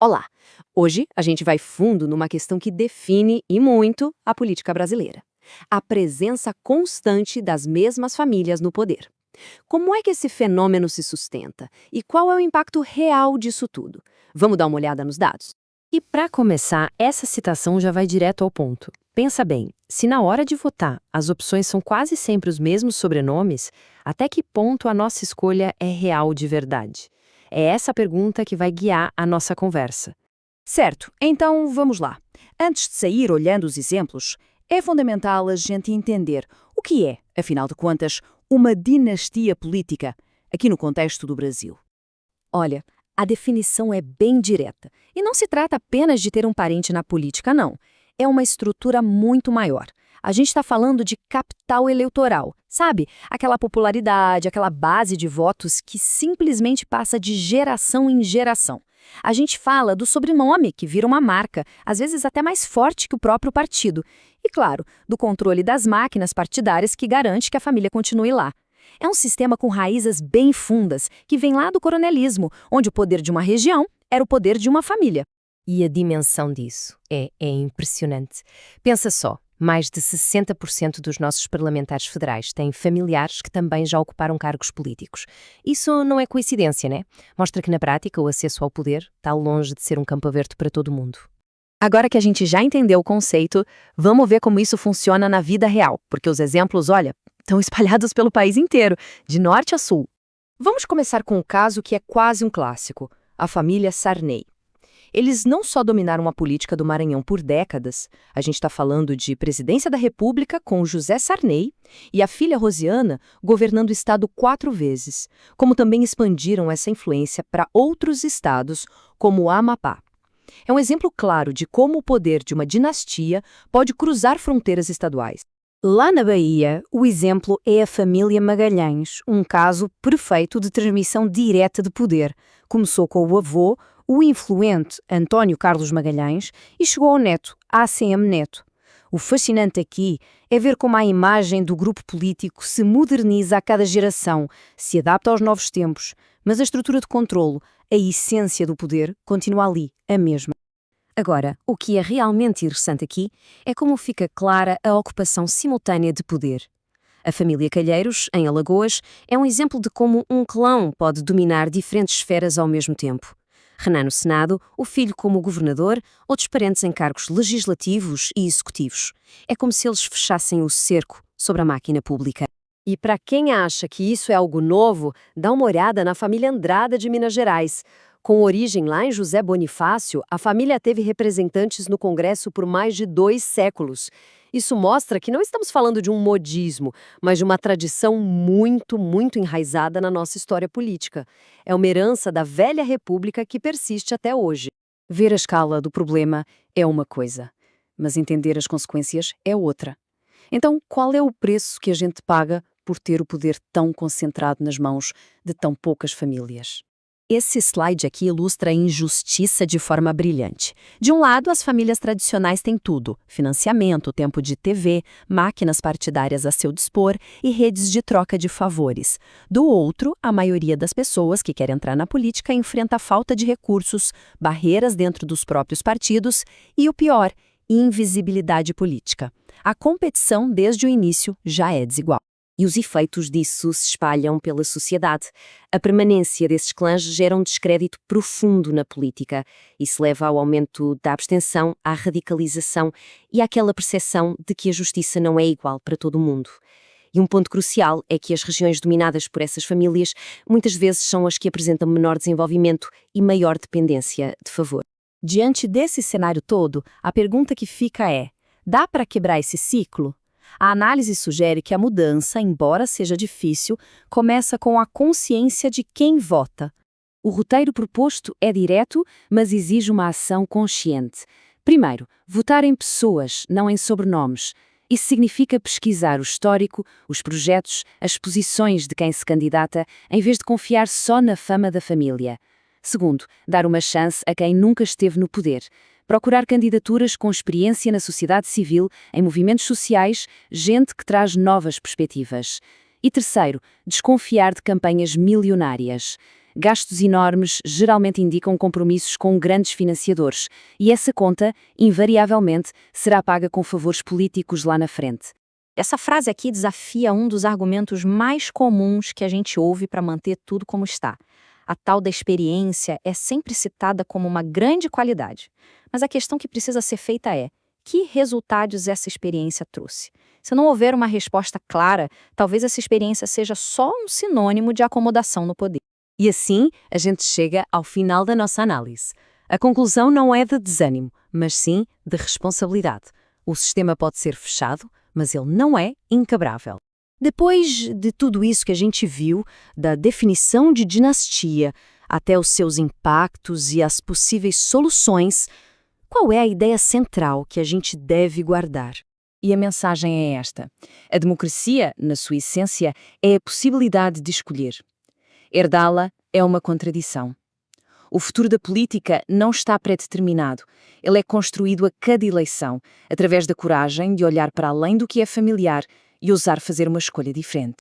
Olá! Hoje a gente vai fundo numa questão que define e muito a política brasileira: a presença constante das mesmas famílias no poder. Como é que esse fenômeno se sustenta? E qual é o impacto real disso tudo? Vamos dar uma olhada nos dados? E para começar, essa citação já vai direto ao ponto. Pensa bem, se na hora de votar as opções são quase sempre os mesmos sobrenomes, até que ponto a nossa escolha é real de verdade? É essa pergunta que vai guiar a nossa conversa. Certo, então vamos lá. Antes de sair olhando os exemplos, é fundamental a gente entender o que é, afinal de contas, uma dinastia política, aqui no contexto do Brasil. Olha, a definição é bem direta. E não se trata apenas de ter um parente na política, não. É uma estrutura muito maior. A gente está falando de capital eleitoral, sabe? Aquela popularidade, aquela base de votos que simplesmente passa de geração em geração. A gente fala do sobrenome, que vira uma marca, às vezes até mais forte que o próprio partido. E, claro, do controle das máquinas partidárias que garante que a família continue lá. É um sistema com raízes bem fundas, que vem lá do coronelismo, onde o poder de uma região era o poder de uma família. E a dimensão disso é impressionante. Pensa só, mais de 60% dos nossos parlamentares federais têm familiares que também já ocuparam cargos políticos. Isso não é coincidência, né? Mostra que na prática o acesso ao poder está longe de ser um campo aberto para todo mundo. Agora que a gente já entendeu o conceito, vamos ver como isso funciona na vida real, porque os exemplos, olha, estão espalhados pelo país inteiro, de norte a sul. Vamos começar com um caso que é quase um clássico: a família Sarney. Eles não só dominaram a política do Maranhão por décadas, a gente está falando de presidência da República com José Sarney e a filha Rosiana governando o estado 4 vezes, como também expandiram essa influência para outros estados, como o Amapá. É um exemplo claro de como o poder de uma dinastia pode cruzar fronteiras estaduais. Lá na Bahia, o exemplo é a família Magalhães, um caso perfeito de transmissão direta de poder. Começou com o avô, o influente António Carlos Magalhães, e chegou ao neto, ACM Neto. O fascinante aqui é ver como a imagem do grupo político se moderniza a cada geração, se adapta aos novos tempos, mas a estrutura de controlo, a essência do poder, continua ali, a mesma. Agora, o que é realmente interessante aqui é como fica clara a ocupação simultânea de poder. A família Calheiros, em Alagoas, é um exemplo de como um clã pode dominar diferentes esferas ao mesmo tempo. Renan no Senado, o filho como governador, outros parentes em cargos legislativos e executivos. É como se eles fechassem o cerco sobre a máquina pública. E para quem acha que isso é algo novo, dá uma olhada na família Andrada de Minas Gerais. Com origem lá em José Bonifácio, a família teve representantes no Congresso por mais de 2 séculos. Isso mostra que não estamos falando de um modismo, mas de uma tradição muito enraizada na nossa história política. É uma herança da velha república que persiste até hoje. Ver a escala do problema é uma coisa, mas entender as consequências é outra. Então, qual é o preço que a gente paga por ter o poder tão concentrado nas mãos de tão poucas famílias? Esse slide aqui ilustra a injustiça de forma brilhante. De um lado, as famílias tradicionais têm tudo: financiamento, tempo de TV, máquinas partidárias a seu dispor e redes de troca de favores. Do outro, a maioria das pessoas que quer entrar na política enfrenta a falta de recursos, barreiras dentro dos próprios partidos e, o pior, invisibilidade política. A competição, desde o início, já é desigual. E os efeitos disso se espalham pela sociedade. A permanência desses clãs gera um descrédito profundo na política. Isso leva ao aumento da abstenção, à radicalização e àquela percepção de que a justiça não é igual para todo o mundo. E um ponto crucial é que as regiões dominadas por essas famílias muitas vezes são as que apresentam menor desenvolvimento e maior dependência de favor. Diante desse cenário todo, a pergunta que fica é: dá para quebrar esse ciclo? A análise sugere que a mudança, embora seja difícil, começa com a consciência de quem vota. O roteiro proposto é direto, mas exige uma ação consciente. Primeiro, votar em pessoas, não em sobrenomes. Isso significa pesquisar o histórico, os projetos, as posições de quem se candidata, em vez de confiar só na fama da família. Segundo, dar uma chance a quem nunca esteve no poder. Procurar candidaturas com experiência na sociedade civil, em movimentos sociais, gente que traz novas perspectivas. E terceiro, desconfiar de campanhas milionárias. Gastos enormes geralmente indicam compromissos com grandes financiadores, e essa conta, invariavelmente, será paga com favores políticos lá na frente. Essa frase aqui desafia um dos argumentos mais comuns que a gente ouve para manter tudo como está. A tal da experiência é sempre citada como uma grande qualidade. Mas a questão que precisa ser feita é: que resultados essa experiência trouxe? Se não houver uma resposta clara, talvez essa experiência seja só um sinônimo de acomodação no poder. E assim, a gente chega ao final da nossa análise. A conclusão não é de desânimo, mas sim de responsabilidade. O sistema pode ser fechado, mas ele não é inquebrável. Depois de tudo isso que a gente viu, da definição de dinastia até os seus impactos e as possíveis soluções, qual é a ideia central que a gente deve guardar? E a mensagem é esta: a democracia, na sua essência, é a possibilidade de escolher. Herdá-la é uma contradição. O futuro da política não está pré-determinado. Ele é construído a cada eleição, através da coragem de olhar para além do que é familiar e ousar fazer uma escolha diferente.